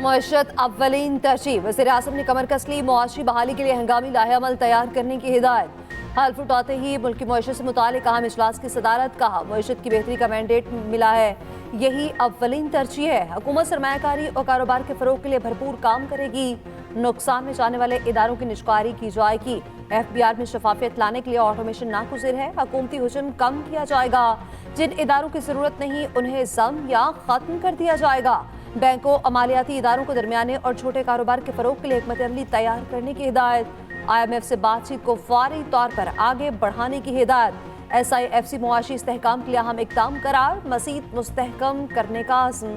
मईशत अव्वलीन तरजीह। वज़ीर-ए-आज़म ने कमर कस ली, मुआशी बहाली के लिए हंगामी लाहेअमल तैयार करने की हिदायत। हल्फ उठाते ही मुल्क की मईशत से मुतालिक अहम इजलास की सदारत। कहा, मईशत की बेहतरी का मैंडेट मिला है, यही अव्वलीन तरजीह है। हुकूमत सरमायाकारी और कारोबार के फरोग के लिए भरपूर काम करेगी। नुकसान में जाने वाले इदारों की निष्कारी की जाएगी। FBR में शफाफियत लाने के लिए ऑटोमेशन नागुज़िर है। हुकूमती हुजूम कम किया जाएगा। जिन इदारों की जरूरत नहीं उन्हें जम या खत्म कर दिया जाएगा। बैंकों, अमालियाती इदारों को दरमियाने और छोटे कारोबार के फरोग के लिए हिकमत अमली तैयार करने की हिदायत। IMF से बातचीत को फौरी तौर पर आगे बढ़ाने की हिदायत। SIFC मुआशी इस्तेहकाम के लिए अहम इक़दाम करार, मज़ीद मुस्तहकम करने का अज़्म।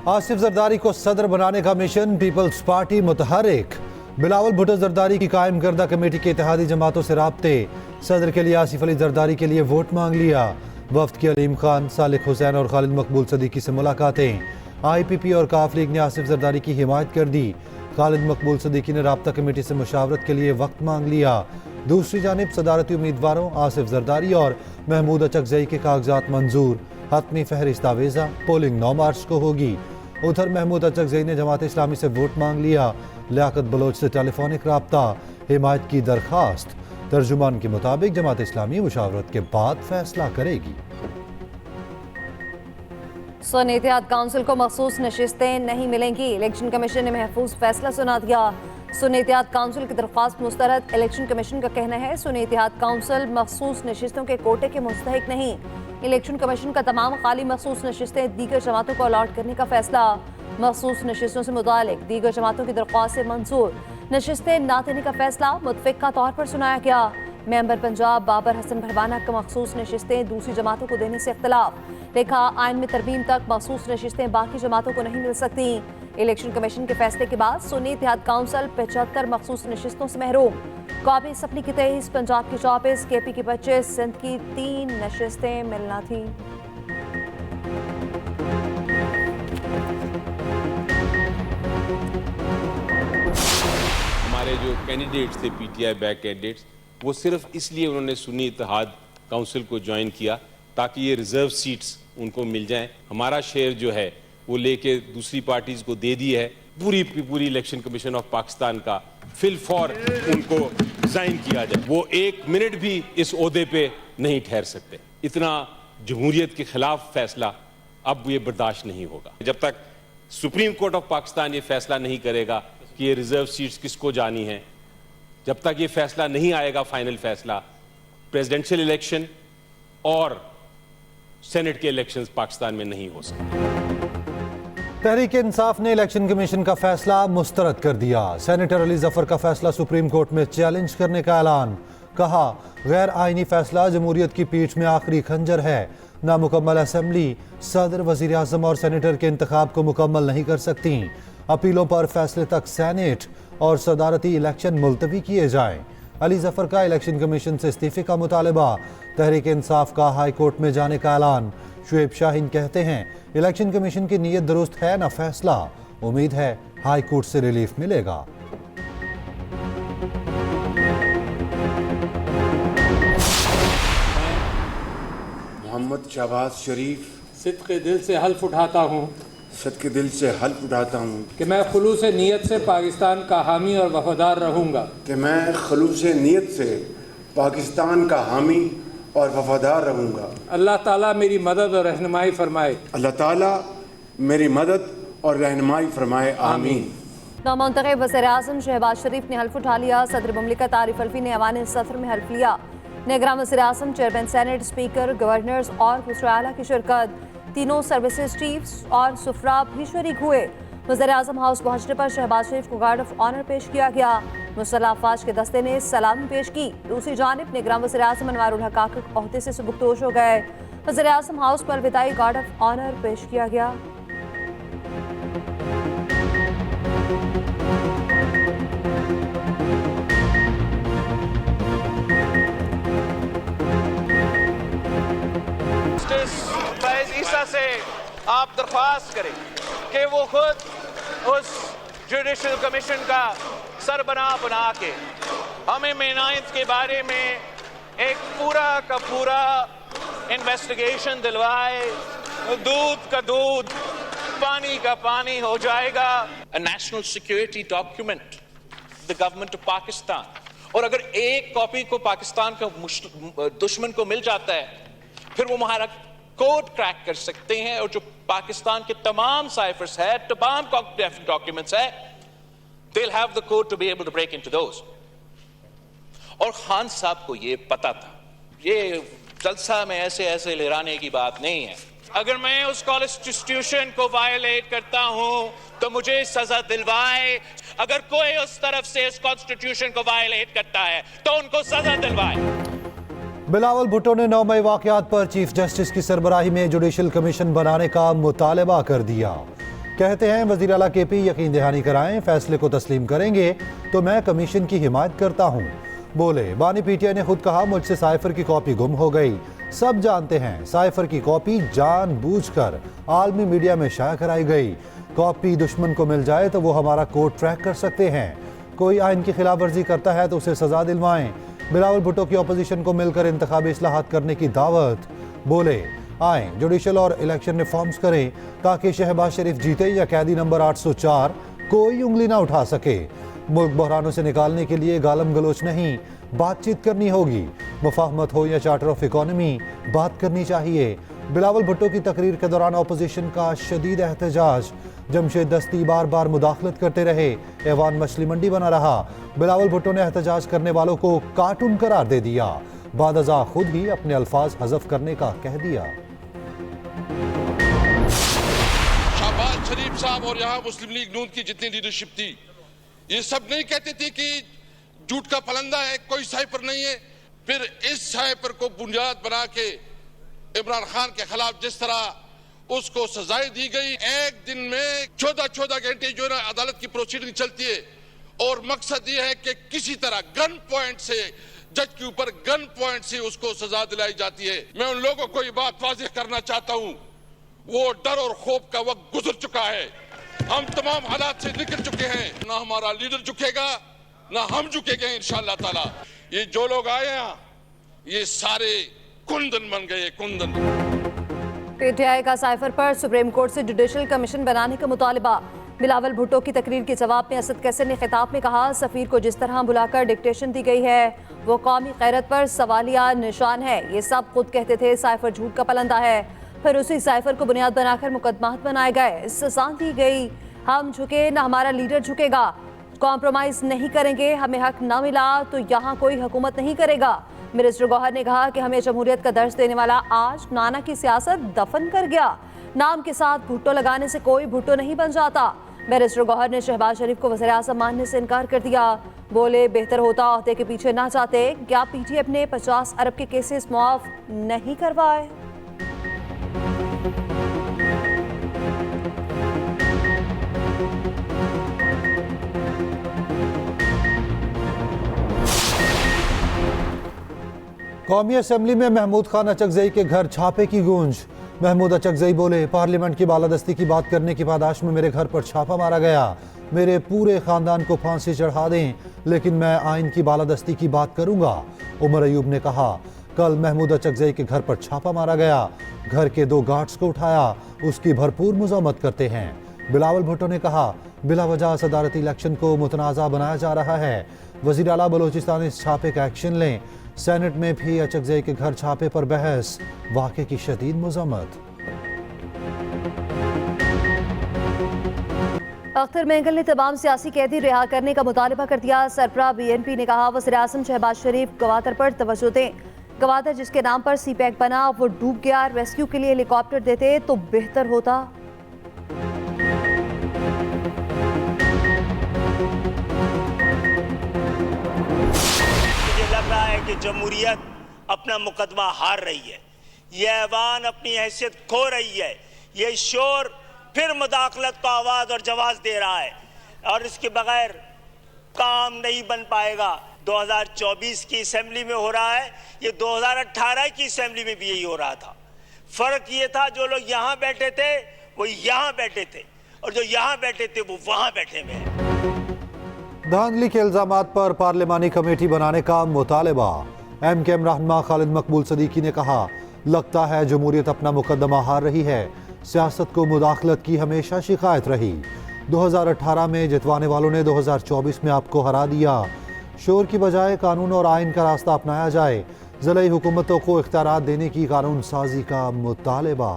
आसिफ जरदारी को सदर बनाने का मिशन, पीपल्स पार्टी मुतहरिक। बिलावल भुट्टो जरदारी की कायम करदा कमेटी के इत्तेहादी जमातों से राब्ते। सदर के लिए आसिफ अली जरदारी के लिए वोट मांग लिया। वफ्द की अलीम खान, सालिक हुसैन और खालिद मकबूल सदीकी से मुलाकातें। IPP और काफ लीग ने आसिफ जरदारी की हिमायत कर दी। खालिद मकबूल सदीकी ने राब्ता कमेटी से मुशावरत के लिए वक्त मांग लिया। दूसरी जानिब सदारती उम्मीदवारों आसिफ जरदारी और महमूद अचकजई के कागजात मंजूर। हतमी फहरिस्त आवेजा, पोलिंग 9 मार्च को होगी। उधर महमूद अचकजई ने जमात इस्लामी से वोट मांग लिया। लियाकत बलोच से टेलीफोनिक राब्ता, हिमायत की दरखास्त। तर्जुमान के मुताबिक जमात इस्लामी मुशावरत के बाद फैसला करेगी। सुन्नी इत्तेहाद काउंसिल को मखसूस नशिस्तें नहीं मिलेंगी। इलेक्शन कमीशन ने महफूज फैसला सुना दिया। सुन्नी इत्तेहाद काउंसिल की दरख्वास्त मुस्तरद। इलेक्शन कमीशन का कहना है, सुन्नी इत्तेहाद काउंसिल मखसूस नशिस्तों के कोटे के मुस्तहिक नहीं। इलेक्शन कमीशन का तमाम खाली मखसूस नशिस्तें दीगर जमातों को अलॉट करने का फैसला। मखसूस नशिस्तों से मुतालिक दीगर जमातों की दरख्वास्त मंजूर। नशिस्तें ना देने का फैसला मुतफ़िक़ा तौर पर सुनाया गया। मेंबर पंजाब बाबर हसन भरवाना का मखसूस नशिस्तें दूसरी जमातों को देने से इख्तलाफ। लिखा, आइन में तरमीम तक मखसूस नशिस्तें बाकी जमातों को नहीं मिल सकती। इलेक्शन कमीशन के फैसले के बाद सुन्नी इत्तेहाद काउंसिल 75 मखसूस नशिस्तों से महरूम। कौमी असम्बली की 23, पंजाब की 24, KP की 25, सिंध की 3 नशिस्तें मिलना थी। हमारे जो कैंडिडेट्स थे PTI बैक कैंडिडेट्स, वो सिर्फ इसलिए उन्होंने सुन्नी इत्तेहाद काउंसिल को ज्वाइन किया ताकि ये रिजर्व सीट्स उनको मिल जाएं। हमारा शेयर जो है वो लेके दूसरी पार्टीज को दे दी है। पूरी इलेक्शन कमीशन ऑफ पाकिस्तान का फिल फॉर उनको रिजाइन किया जाए। वो 1 मिनट भी इस ओहदे पे नहीं ठहर सकते। इतना जमहूरियत के खिलाफ फैसला अब ये बर्दाश्त नहीं होगा। जब तक सुप्रीम कोर्ट ऑफ पाकिस्तान ये फैसला नहीं करेगा कि ये रिजर्व सीट्स किसको जानी है, जब तक ये फैसला नहीं आएगा, फाइनल फैसला, प्रेसिडेंशियल इलेक्शन और सेनेट के इलेक्शंस पाकिस्तान में नहीं हो सकते। तहरीक इंसाफ ने इलेक्शन कमीशन का फैसला मुस्तरद कर दिया। सेनेटर अली जफर का फैसला सुप्रीम कोर्ट में चैलेंज करने का ऐलान। कहा, गैर आईनी फैसला जमहूरियत की पीठ में आखिरी खंजर है। नामुकम्मल असेंबली सदर, वजीर आजम और सेनेटर के इंतखाब को मुकम्मल नहीं कर सकती। अपीलों पर फैसले तक सेनेट और सदारती इलेक्शन मुलतवी किए जाएं। अली जफर का इलेक्शन कमीशन से इस्तीफे का मुतालबा। तहरीक इंसाफ का हाई कोर्ट में जाने का ऐलान। शुएब शाहीन कहते हैं, इलेक्शन कमीशन की नीयत दुरुस्त है ना फैसला। उम्मीद है हाई कोर्ट से रिलीफ मिलेगा। मोहम्मद शहबाज शरीफ सिद्क़े दिल से हल्फ उठाता हूँ सदके दिल से हल्फ उठाता हूँ कि मैं खुलूस नीयत से पाकिस्तान का हामी और वफादार रहूँगा। कि मैं खुलूस नीयत से पाकिस्तान का हामी और वफादार रहूँगा। अल्लाह ताला मेरी मदद और रहनुमाई फरमाए। अल्लाह ताला मेरी मदद और रहनुमाई फरमाए, आमीन। नामुंतखब वज़ीर-ए-आज़म शहबाज शरीफ ने हल्फ उठा लिया। सदर मुमलिकत आरिफ अलवी ने ऐवान सदर में हल्फ लिया। निगरान वज़ीर-ए-आज़म, चेयरमैन सेनेट, स्पीकर, गवर्नर्स और वज़ीर आला की शिरकत। तीनों सर्विसेज चीफ्स और सुफरा भी शरीक हुए। वज़ीर-ए-आज़म हाउस पहुंचने पर शहबाज शरीफ को गार्ड ऑफ ऑनर पेश किया गया। मुसल्लह अफवाज के दस्ते ने सलामी पेश की। दूसरी जानिब निगरान वज़ीर-ए-आज़म अनवारुल हक ओहदे से सुबुकदोश हो गए। वज़ीर-ए-आज़म हाउस पर विदाई गार्ड ऑफ ऑनर पेश किया गया। से आप दरख्वास्त करें कि वो खुद उस जुडिशल कमीशन का सरबराह बना के हमें मेनायत के बारे में एक पूरा का पूरा इन्वेस्टिगेशन दिलवाए, दूध का दूध, पानी का पानी हो जाएगा। A national security document, the government of Pakistan, और अगर एक कॉपी को पाकिस्तान का दुश्मन को मिल जाता है, फिर वो हमारा कोड क्रैक कर सकते हैं, और जो पाकिस्तान के तमाम साइफर्स है, तमाम डॉक्यूमेंट्स है, they'll have the code to be able to break into those. और खान साहब को ये पता था, ये जलसा में ऐसे लहराने की बात नहीं है। अगर मैं उस कॉन्स्टिट्यूशन को वायलेट करता हूं तो मुझे सजा दिलवाए, अगर कोई उस तरफ से इस कॉन्स्टिट्यूशन को वायलेट करता है तो उनको सजा दिलवाए। बिलावल भुट्टो ने 9 मई वाकयात पर चीफ जस्टिस की सरबराही में जुडिशल कमीशन बनाने का मुतालबा कर दिया। कहते हैं वजीर आला केपी यकीन दहानी कराएं, फैसले को तस्लीम करेंगे तो मैं कमीशन की हिमायत करता हूं। बोले बानी पीटीआई ने खुद कहा मुझसे साइफर की कॉपी गुम हो गई। सब जानते हैं साइफर की कॉपी जानबूझकर आलमी मीडिया में शाया कराई गई। कॉपी दुश्मन को मिल जाए तो वो हमारा कोड ट्रैक कर सकते हैं। कोई आइन की खिलाफ वर्जी करता है तो उसे सजा दिलवाएं। बिलावल भुट्टो की अपोजिशन को मिलकर इंतखाबी इस्लाहात करने की दावत। बोले आए जुडिशल और इलेक्शन रिफॉर्म्स करें ताकि शहबाज शरीफ जीते या कैदी नंबर 804 कोई उंगली ना उठा सके। मुल्क बहरानों से निकालने के लिए गालम गलोच नहीं, बातचीत करनी होगी। मुफाहमत हो या चार्टर ऑफ इकोनॉमी, बात करनी चाहिए। बिलावल भुट्टो की तकरीर के दौरान अपोजिशन का शदीद एहतजाज। जमशेद दस्ती बार बार मुदाखलत करते रहे, ऐवान मछली मंडी बना रहा। बिलावल भुट्टो ने एहतजाज करने वालों को कार्टून करार दे दिया। बादजा खुद ही अपने अल्फाज हज़फ करने का कह दिया। शहबाज शरीफ साहब और यहाँ मुस्लिम लीग नून की जितनी लीडरशिप थी, ये सब नहीं कहते थे कि झूठ का फलंदा है, कोई साइफर नहीं है। फिर इस साइफर को बुनियाद बना के इमरान खान के खिलाफ जिस तरह उसको सजाएं दी गई, एक दिन में 14 घंटे जो है अदालत की प्रोसीडिंग चलती है, और मकसद ये है कि किसी तरह गन पॉइंट से जज के ऊपर गन पॉइंट से उसको सजा दिलाई जाती है। मैं उन लोगों को ये बात वाज़ेह करना चाहता हूं, वो डर और खौफ का वक्त गुजर चुका है। हम तमाम हालात से निकल चुके हैं। ना हमारा लीडर झुकेगा, ना हम झुकेंगे इंशाअल्लाह ताला। ये जो लोग आए हैं, ये सारे कुंदन बन गए, कुंदन। पीटीआई का साइफर पर सुप्रीम कोर्ट से जुडिशल कमीशन बनाने का मुतालबा। बिलावल भुट्टो की तकरीर के जवाब में असद कैसर ने खिताब में कहा, सफीर को जिस तरह बुलाकर डिक्टेशन दी गई है वो कौमी खैरत पर सवालिया निशान है। ये सब खुद कहते थे साइफर झूठ का पलंदा है, फिर उसी साइफर को बुनियाद बनाकर मुकदमात बनाए गए, सजा दी गई। हम झुके ना हमारा लीडर झुकेगा, कॉम्प्रोमाइज नहीं करेंगे। हमें हक ना मिला तो यहाँ कोई हुकूमत नहीं करेगा। मिनिस्टर गौहर ने कहा कि हमें जमहूरियत का दर्ज देने वाला आज नाना की सियासत दफन कर गया। नाम के साथ भुट्टो लगाने से कोई भुट्टो नहीं बन जाता। मिनिस्टर गौहर ने शहबाज शरीफ को वज़ीर आज़म मानने से इनकार कर दिया। बोले बेहतर होता ओहदे के पीछे ना जाते, क्या पीटीआई अपने 50 अरब के केसेस मुआफ नहीं करवाए। कौमी असेंबली में महमूद खान अचकजई के घर छापे की गूंज। महमूद अचकजई बोले पार्लियामेंट की बालादस्ती की बात करने की पादाश में मेरे घर पर छापा मारा गया। मेरे पूरे खानदान को फांसी चढ़ा दें लेकिन मैं आइन की बालादस्ती की बात करूंगा। उमर अयूब ने कहा कल महमूद अचकजई के घर पर छापा मारा गया, घर के 2 गार्ड्स को उठाया, उसकी भरपूर मज़म्मत करते हैं। बिलावल भुट्टो ने कहा बिला वजह सदारती इलेक्शन को मुतनाज़ा बनाया जा रहा है। वज़ीर आला बलोचिस्तान इस छापे का एक्शन लें। सेनेट में भी अचकजई के घर छापे पर बहस, वाक़े की शदीद मज़म्मत। अख्तर मेंगल ने तमाम सियासी कैदी रिहा करने का मुतालबा कर दिया। सरबराह बीएनपी ने कहा वज़ीर आज़म शहबाज शरीफ गवादर पर तवज्जो दें। गवादर जिसके नाम पर सी पैक बना वो डूब गया, रेस्क्यू के लिए हेलीकॉप्टर देते तो बेहतर होता। लग रहा है कि जमहूरियत अपना मुकदमा हार रही है, ये ऐवान अपनी हैसियत खो रही है, ये शोर फिर मुदाखलत को आवाज और जवाब दे रहा है और इसके बगैर काम नहीं बन पाएगा। 2024 की असेंबली में हो रहा है, ये 2018 की असेंबली में भी यही हो रहा था। फर्क ये था जो लोग यहाँ बैठे थे वो यहाँ बैठे थे और जो यहाँ बैठे थे वो वहाँ बैठे हुए हैं। धांधली के इल्जामात पर पार्लिमानी कमेटी बनाने का मुतालबा। MKM रहनुमा खालिद मकबूल सदीकी ने कहा, लगता है जमहूरियत अपना मुकदमा हार रही है। सियासत को मुदाखलत की हमेशा शिकायत रही। 2018 में जितवाने वालों ने 2024 में आपको हरा दिया। शोर की बजाय कानून और आइन का रास्ता अपनाया जाए। ज़िलाई हुकूमतों को इख्तियारात देने की कानून साजी का मुतालबा।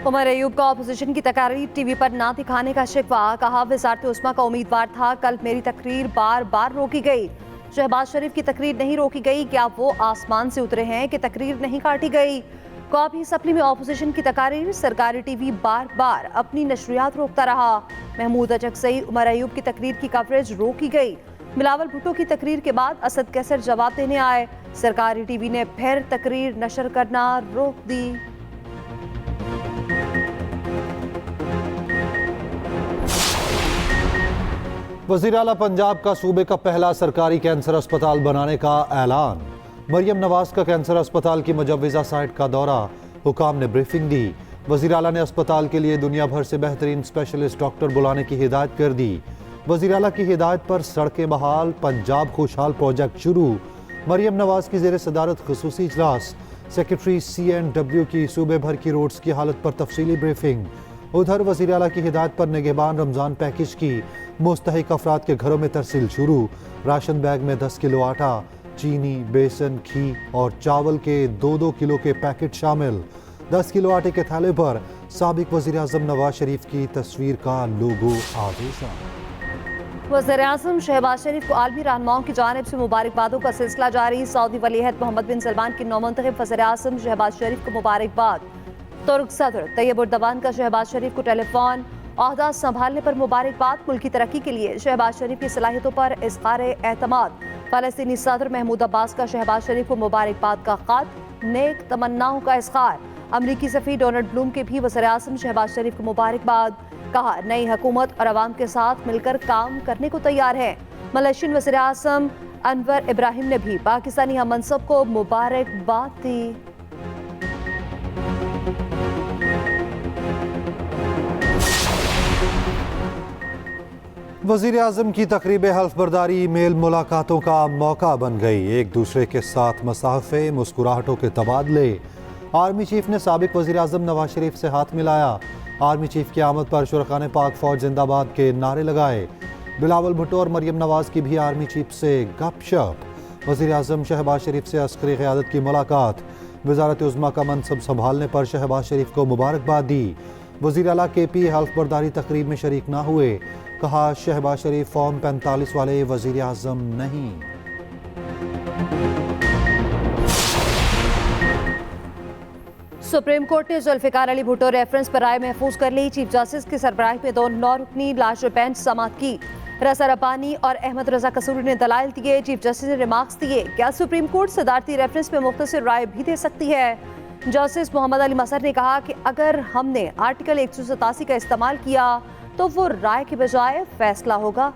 उमर अयूब का अपोजिशन की तकारीर टीवी पर ना दिखाने का शिकवा। कहा, वज़ारत उस्मा का उम्मीदवार था, कल मेरी तकरीर बार बार रोकी गई। शहबाज शरीफ की तकरीर नहीं रोकी गई, क्या वो आसमान से उतरे हैं कि तकरीर नहीं काटी गई? कौमी असम्बली में अपोजिशन की तकारीर, सरकारी टीवी बार बार अपनी नशरियात रोकता रहा। महमूद अचकजई, उमर अयूब की तकरीर की कवरेज रोकी गई। बिलावल भुट्टो की तकरीर के बाद असद कैसर जवाब देने आए। सरकारी टीवी ने फिर तकरीर नशर करना रोक दी। वज़ीर आला पंजाब का सूबे का पहला सरकारी कैंसर अस्पताल बनाने का ऐलान। मरियम नवाज का कैंसर अस्पताल की मुजव्वज़ा साइट का दौरा, हुकाम ने ब्रीफिंग दी। वज़ीर आला ने अस्पताल के लिए दुनिया भर से बेहतरीन स्पेशलिस्ट डॉक्टर बुलाने की हिदायत कर दी। वज़ीर आला की हिदायत पर सड़कें बहाल, पंजाब खुशहाल प्रोजेक्ट शुरू। मरियम नवाज की ज़ेर सदारत खुसूसी इजलास। सेक्रेटरी CNW की सूबे भर की रोड्स की हालत पर तफसीली ब्रीफिंग। उधर वज़ीर आला की हिदायत पर निगहबान रमज़ान पैकेज की मुस्तहिक अफराद के घरों में तरसील शुरू। राशन बैग में 10 किलो आटा, चीनी, बेसन, घी और चावल के 2-2 किलो के पैकेट शामिल। 10 किलो आटे के थैले पर साबिक वज़ीर आज़म नवाज शरीफ की तस्वीर का लोगो आवेज़ा। वज़ीर-ए-आज़म शहबाज शरीफ को आलमी रहनुमाओं की जानिब से मुबारकबादों का सिलसिला जारी। सऊदी वलीअहद मोहम्मद बिन सलमान की नौमुंतखब वज़ीर-ए-आज़म शहबाज शरीफ को मुबारकबाद। तुर्क सदर तैयब उर्दवान का शहबाज शरीफ को टेलीफोन, ओहदा संभालने पर मुबारकबाद। मुल्क की तरक्की के लिए शहबाज शरीफ की सलाहियतों पर इज़हार एतमाद। फ़लस्तीनी सदर महमूद अब्बास का शहबाज शरीफ को मुबारकबाद का ख़त, नेक तमन्नाओं का इज़हार। अमरीकी सफ़ीर डोनाल्ड ब्लूम के भी वज़ीर-ए-आज़म शहबाज शरीफ को मुबारकबाद। कहा, नई हुकूमत और अवाम के साथ मिलकर काम करने को तैयार है। मलेशियन वज़ीर-ए-आज़म अनवर इब्राहिम ने भी पाकिस्तानी हम मनसब को मुबारकबाद दी। वज़ीर आज़म की तकरीब हल्फ बर्दारी मेल मुलाकातों का मौका बन गई। एक दूसरे के साथ मसाफ़े, मुस्कुराहटों के तबादले। आर्मी चीफ ने साबिक वज़ीर आज़म नवाज शरीफ से हाथ मिलाया। आर्मी चीफ की आमद पर शुरकाने पाक फौज जिंदाबाद के नारे लगाए। बिलावल भुट्टो और मरियम नवाज की भी आर्मी चीफ से गपशप। वज़ीर आज़म शहबाज शरीफ से अस्करी क़यादत की मुलाकात। वज़ारत उज़्मा का मनसब संभालने पर शहबाज शरीफ को मुबारकबाद दी। वज़ीर आला KP हल्फ बर्दारी तकरीब में शरीक ना हुए। कहा, शहबाज शरीफ फॉर्म 45 वाले वज़ीर आज़म नहीं। सुप्रीम कोर्ट ने जुल्फ़िकार अली भुट्टो रेफरेंस पर राय महफूज कर ली। चीफ जस्टिस की सरबराही में 2 9 रुकनी लार्ज बेंच समाअत की। रज़ा रब्बानी और अहमद रज़ा कसूरी ने दलाइल दिए। चीफ जस्टिस ने रिमार्क्स दिए। क्या सुप्रीम कोर्ट सदारती रेफरेंस में मुख्तसर राय भी दे सकती है? जस्टिस मोहम्मद अली मसर ने कहा कि अगर हमने आर्टिकल 187 का इस्तेमाल किया तो वो राय के बजाय फैसला होगा।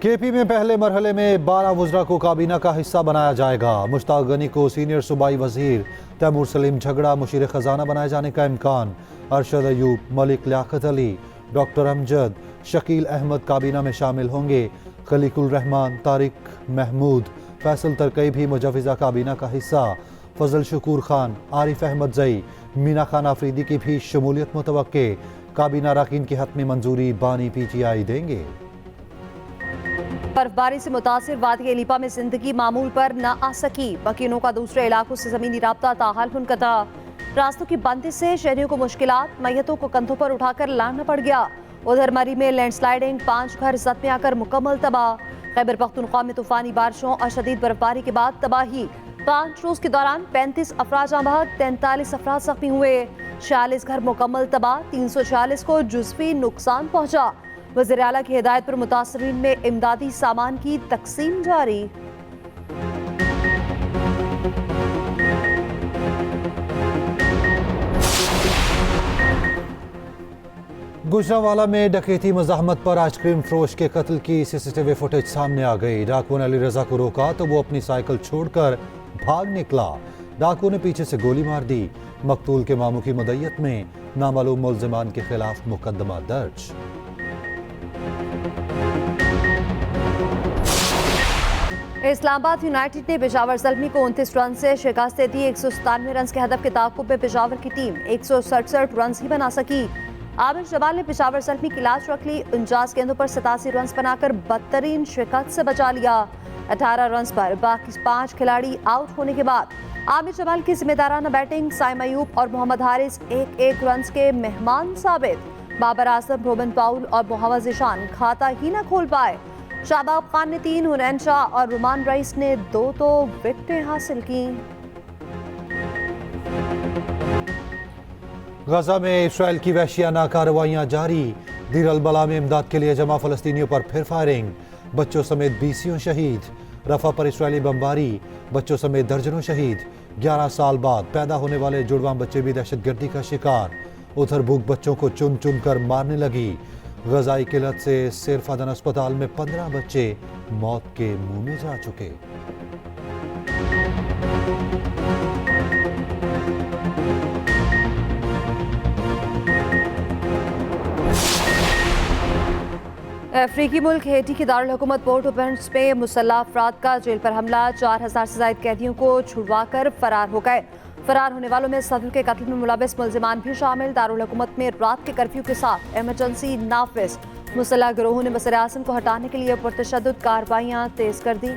KP में पहले मरहले में 12 वज़रा को काबीना का हिस्सा बनाया जाएगा। मुश्ताक गनी को सीनियर सूबाई वजीर, तैमूर सलीम झगड़ा मुशीर खजाना बनाए जाने का इम्कान। अरशद अयूब, मलिक लियाकत अली, डॉक्टर अमजद, शकील अहमद काबीना में शामिल होंगे। खलीकुल रहमान, तारिक महमूद, फैसल तरकई भी मुजव्वज़ा काबीना का हिस्सा। फजल शकूर खान, आरिफ अहमद जई, मीना खान आफरीदी की भी शमूलियत मुतवक्के। काबीना अरकान की हतमी मंजूरी बानी PTI देंगे। बर्फबारी से मुतासिर वादी एलिपा में जिंदगी मामूल पर न आ सकी। मकीनों का दूसरे इलाकों से जमीनी राब्ता ताहाल मुनक़ता। रास्तों की बंदी से शहरियों को मुश्किलात, मैयतों को कंधों पर उठाकर लाना पड़ गया। उधर मरी में लैंडस्लाइडिंग, 5 घर जद में आकर मुकम्मल तबाह। खैबर पख्तूनख्वा में तूफानी बारिशों और शदीद बर्फबारी के बाद तबाही। 5 रोज के दौरान 35 अफराद जाँ बहक, 43 अफराद जख्मी हुए। 46 घर मुकम्मल तबाह, 346 को जुज़वी नुकसान पहुंचा। वज़ीर आला की हिदायत पर मुतासरीन में इमदादी सामान की तकसीम जारी। गुजरांवाला में डकैती मज़ाहमत पर आइसक्रीम फरोश के कत्ल की सीसीटीवी फुटेज सामने आ गई। डाकुओं ने अली रजा को रोका तो वो अपनी साइकिल छोड़कर भाग निकला। डाकुओं ने पीछे से गोली मार दी। मकतूल के मामू की मदय्यत में नामालूम मुल्जिमान के खिलाफ मुकदमा दर्ज। इस्लामाबाद यूनाइटेड ने पेशावर ज़ल्मी को 29 रन से शिकस्त दी। 197 रन के हदफ के ताक़ुब में पेशावर की टीम 167 रन ही बना सकी। आमिर जमाल ने पेशावर ज़ल्मी की लाज रख ली। 49 गेंदों पर 87 रन बनाकर बदतरीन शिकस्त से बचा लिया। 18 रन पर बाकी 5 खिलाड़ी आउट होने के बाद आमिर जमाल की जिम्मेदाराना बैटिंग, साइम अयूब और मोहम्मद हारिस एक रन के मेहमान साबित। बाबर आजम, रोबन पाउल और मोहम्मद ज़ीशान खाता ही न खोल पाए। शाबाब खान ने 3, हुनैन शाह और रुमान रईस ने 2 विकेटें हासिल की। गजा में इसराइल की वहशियाना कार्रवाइयां जारी। दीर अल बला में इमदाद के लिए जमा फलस्तीनियों पर फिर फायरिंग। बच्चों समेत 20 शहीद। रफा पर इसराइली बमबारी, बच्चों समेत दर्जनों शहीद। 11 साल बाद पैदा होने वाले जुड़वां बच्चे भी दहशतगर्दी का शिकार। उधर भूख बच्चों को चुन चुन कर मारने लगी। गजाई किल्लत से सिरफादन अस्पताल में 15 बच्चे मौत के मुंह में जा चुके। अफ्रीकी मुल्क हेटी की दारुल हुकूमत पोर्ट ओ प्रिंस में मुसल्लह अफराद का जेल पर हमला। 4000 से ज्यादा कैदियों को छुड़वाकर फरार हो गए। फरार होने वालों में सदर के कत्ल में मुलविस मुल्जिमान भी शामिल। दारुल हुकूमत में रात के कर्फ्यू के साथ इमरजेंसी नाफिज। मुसल्लह गिरोहों ने वज़ीर आज़म को हटाने के लिए पुरतशद्दुद कार्रवाइयां तेज कर दी।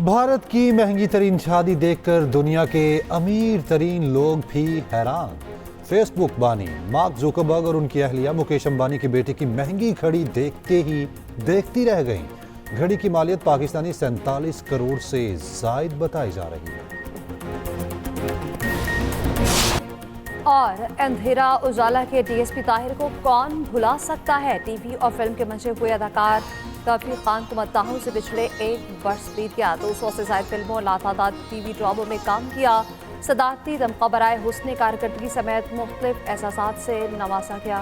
भारत की महंगी तरीन शादी देखकर दुनिया के अमीर तरीन लोग भी हैरान। फेसबुक बानी मार्क जुकरबर्ग और उनकी अहलिया मुकेश अंबानी की बेटी की महंगी घड़ी देखते ही देखती रह गईं। घड़ी की मालियत पाकिस्तानी 47 करोड़ से जायद बताई जा रही है। और अंधेरा उजाला के डीएसपी ताहिर को कौन भुला सकता है। टीवी और फिल्म के मंचे हुए अदाकार तौफीक खान को मद्दाहों से पिछले 1 वर्ष बीत गया। 200 से ज्यादा फिल्मों और लातादाद टीवी ड्रामों में काम किया। सदाकती दमका बराए हुस्न कारकर्दगी समेत मुख्तलिफ एहसासात से नवाजा गया।